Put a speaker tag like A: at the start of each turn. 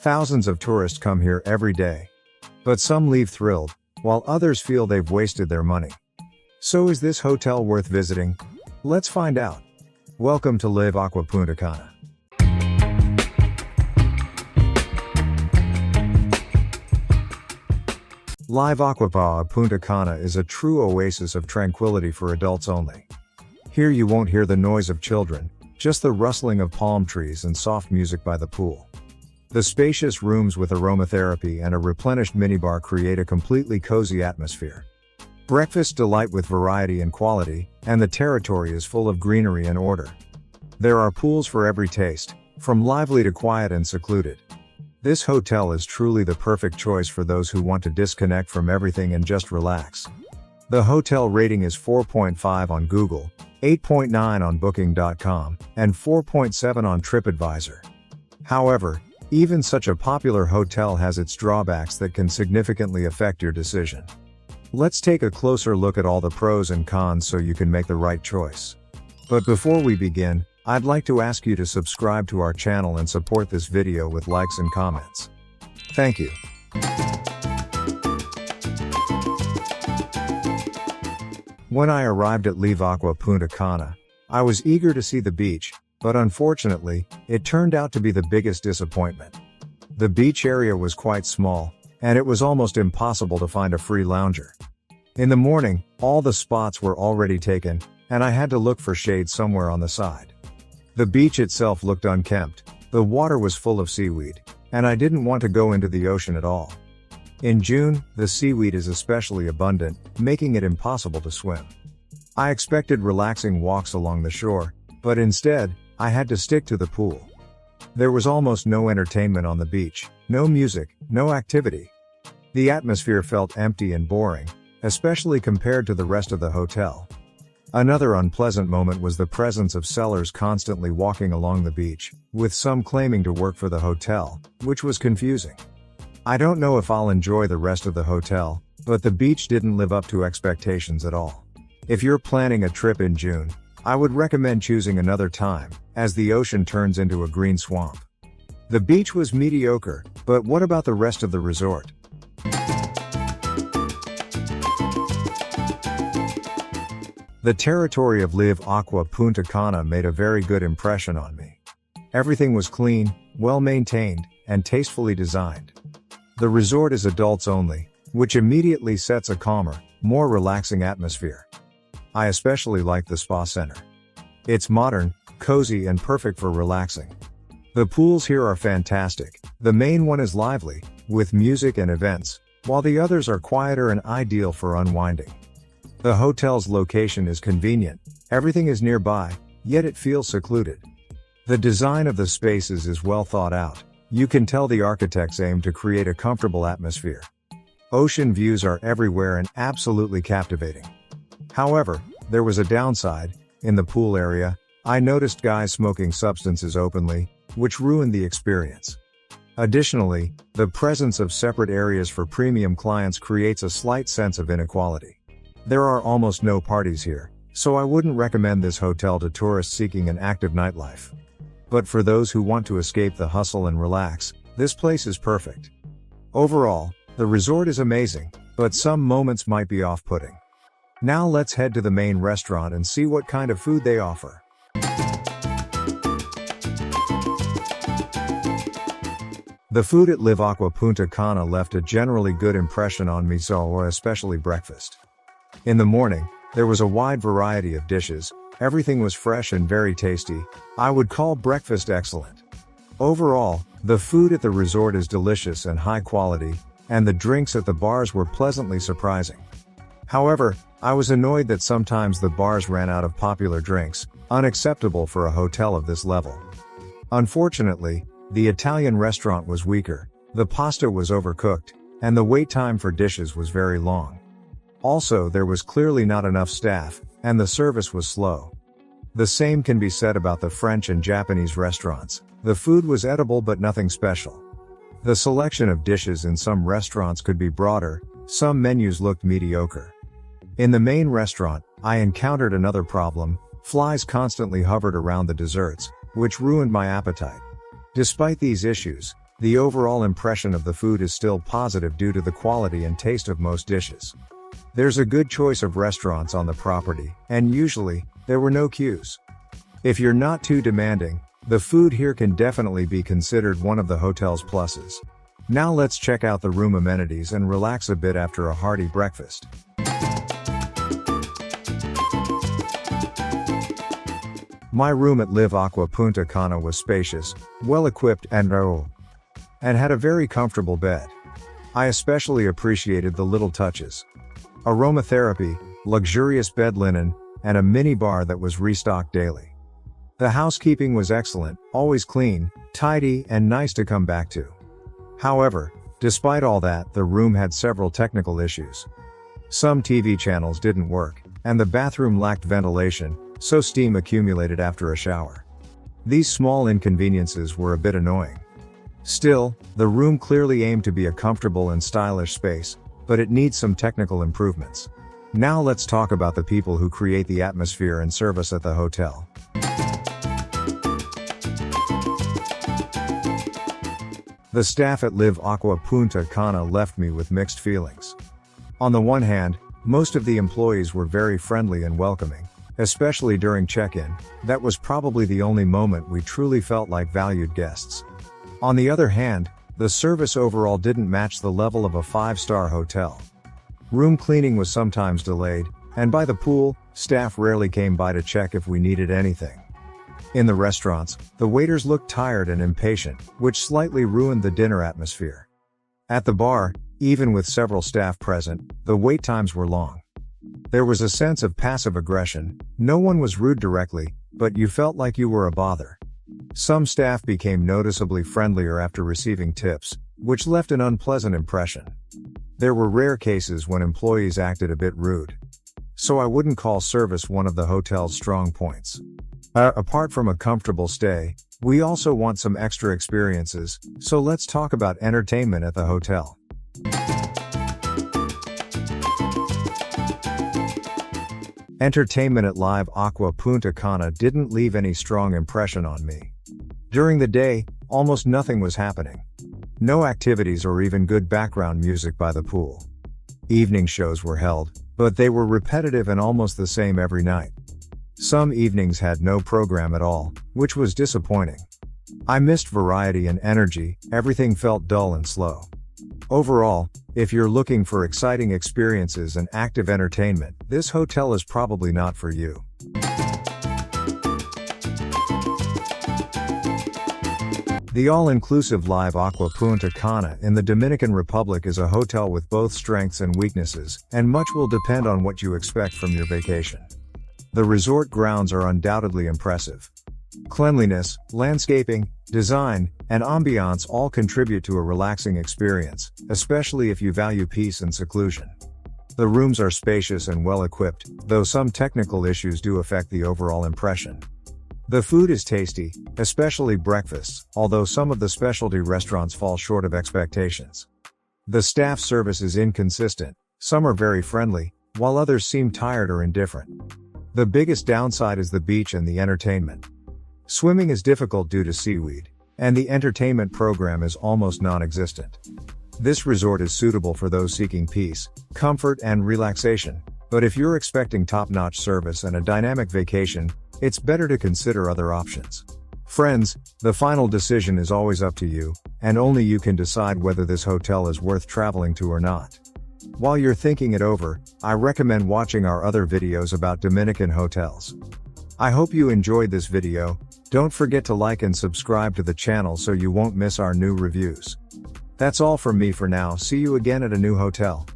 A: Thousands of tourists come here every day. But some leave thrilled, while others feel they've wasted their money. So is this hotel worth visiting? Let's find out. Welcome to Live Aqua Punta Cana. Live Aqua Punta Cana is a true oasis of tranquility for adults only. Here you won't hear the noise of children, just the rustling of palm trees and soft music by the pool. The spacious rooms with aromatherapy and a replenished minibar create a completely cozy atmosphere. Breakfasts delight with variety and quality, and the territory is full of greenery and order. There are pools for every taste, from lively to quiet and secluded. This hotel is truly the perfect choice for those who want to disconnect from everything and just relax. The hotel rating is 4.5 on Google, 8.9 on Booking.com, and 4.7 on TripAdvisor. However, even such a popular hotel has its drawbacks that can significantly affect your decision. Let's take a closer look at all the pros and cons so you can make the right choice. But before we begin, I'd like to ask you to subscribe to our channel and support this video with likes and comments. Thank you. When I arrived at Live Aqua Punta Cana, I was eager to see the beach, but unfortunately, it turned out to be the biggest disappointment. The beach area was quite small, and it was almost impossible to find a free lounger. In the morning, all the spots were already taken, and I had to look for shade somewhere on the side. The beach itself looked unkempt, the water was full of seaweed, and I didn't want to go into the ocean at all. In June, the seaweed is especially abundant, making it impossible to swim. I expected relaxing walks along the shore, but instead, I had to stick to the pool. There was almost no entertainment on the beach, no music, no activity. The atmosphere felt empty and boring, especially compared to the rest of the hotel. Another unpleasant moment was the presence of sellers constantly walking along the beach, with some claiming to work for the hotel, which was confusing. I don't know if I'll enjoy the rest of the hotel, but the beach didn't live up to expectations at all. If you're planning a trip in June, I would recommend choosing another time, as the ocean turns into a green swamp. The beach was mediocre, but what about the rest of the resort? The territory of Live Aqua Punta Cana made a very good impression on me. Everything was clean, well maintained, and tastefully designed. The resort is adults only, which immediately sets a calmer, more relaxing atmosphere. I especially like the spa center. It's modern, cozy, and perfect for relaxing. The pools here are fantastic. The main one is lively, with music and events, while the others are quieter and ideal for unwinding. The hotel's location is convenient, everything is nearby, yet it feels secluded. The design of the spaces is well thought out. You can tell the architects aim to create a comfortable atmosphere. Ocean views are everywhere and absolutely captivating. However, there was a downside. In the pool area, I noticed guys smoking substances openly, which ruined the experience. Additionally, the presence of separate areas for premium clients creates a slight sense of inequality. There are almost no parties here, so I wouldn't recommend this hotel to tourists seeking an active nightlife. But for those who want to escape the hustle and relax, this place is perfect. Overall, the resort is amazing, but some moments might be off-putting. Now let's head to the main restaurant and see what kind of food they offer. The food at Live Aqua Punta Cana left a generally good impression on me, especially breakfast. In the morning, there was a wide variety of dishes, everything was fresh and very tasty. I would call breakfast excellent. Overall, the food at the resort is delicious and high quality, and the drinks at the bars were pleasantly surprising. However, I was annoyed that sometimes the bars ran out of popular drinks, unacceptable for a hotel of this level. Unfortunately, the Italian restaurant was weaker, the pasta was overcooked, and the wait time for dishes was very long. Also, there was clearly not enough staff, and the service was slow. The same can be said about the French and Japanese restaurants. The food was edible but nothing special. The selection of dishes in some restaurants could be broader, some menus looked mediocre. In the main restaurant, I encountered another problem. Flies constantly hovered around the desserts, which ruined my appetite. Despite these issues, the overall impression of the food is still positive due to the quality and taste of most dishes. There's a good choice of restaurants on the property, and usually, there were no queues. If you're not too demanding, the food here can definitely be considered one of the hotel's pluses. Now let's check out the room amenities and relax a bit after a hearty breakfast. My room at Live Aqua Punta Cana was spacious, well-equipped and had a very comfortable bed. I especially appreciated the little touches. Aromatherapy, luxurious bed linen, and a mini bar that was restocked daily. The housekeeping was excellent, always clean, tidy, and nice to come back to. However, despite all that, the room had several technical issues. Some TV channels didn't work, and the bathroom lacked ventilation, so steam accumulated after a shower. These small inconveniences were a bit annoying. Still, the room clearly aimed to be a comfortable and stylish space, but it needs some technical improvements. Now let's talk about the people who create the atmosphere and service at the hotel. The staff at Live Aqua Punta Cana left me with mixed feelings. On the one hand, most of the employees were very friendly and welcoming, especially during check-in. That was probably the only moment we truly felt like valued guests. On the other hand, the service overall didn't match the level of a 5-star hotel. Room cleaning was sometimes delayed, and by the pool, staff rarely came by to check if we needed anything. In the restaurants, the waiters looked tired and impatient, which slightly ruined the dinner atmosphere. At the bar, even with several staff present, the wait times were long. There was a sense of passive aggression. No one was rude directly, but you felt like you were a bother. Some staff became noticeably friendlier after receiving tips, which left an unpleasant impression. There were rare cases when employees acted a bit rude. So I wouldn't call service one of the hotel's strong points. Apart from a comfortable stay, we also want some extra experiences, so let's talk about entertainment at the hotel. Entertainment at Live Aqua Punta Cana didn't leave any strong impression on me. During the day, almost nothing was happening. No activities or even good background music by the pool. Evening shows were held, but they were repetitive and almost the same every night. Some evenings had no program at all, which was disappointing. I missed variety and energy. Everything felt dull and slow. Overall, if you're looking for exciting experiences and active entertainment, this hotel is probably not for you. The all-inclusive Live Aqua Punta Cana in the Dominican Republic is a hotel with both strengths and weaknesses, and much will depend on what you expect from your vacation. The resort grounds are undoubtedly impressive. Cleanliness, landscaping, design, and ambiance all contribute to a relaxing experience, especially if you value peace and seclusion. The rooms are spacious and well-equipped, though some technical issues do affect the overall impression. The food is tasty, especially breakfasts, although some of the specialty restaurants fall short of expectations. The staff service is inconsistent. Some are very friendly, while others seem tired or indifferent. The biggest downside is the beach and the entertainment. Swimming is difficult due to seaweed, and the entertainment program is almost non-existent. This resort is suitable for those seeking peace, comfort, and relaxation, but if you're expecting top-notch service and a dynamic vacation, it's better to consider other options. Friends, the final decision is always up to you, and only you can decide whether this hotel is worth traveling to or not. While you're thinking it over, I recommend watching our other videos about Dominican hotels. I hope you enjoyed this video. Don't forget to like and subscribe to the channel so you won't miss our new reviews. That's all from me for now. See you again at a new hotel.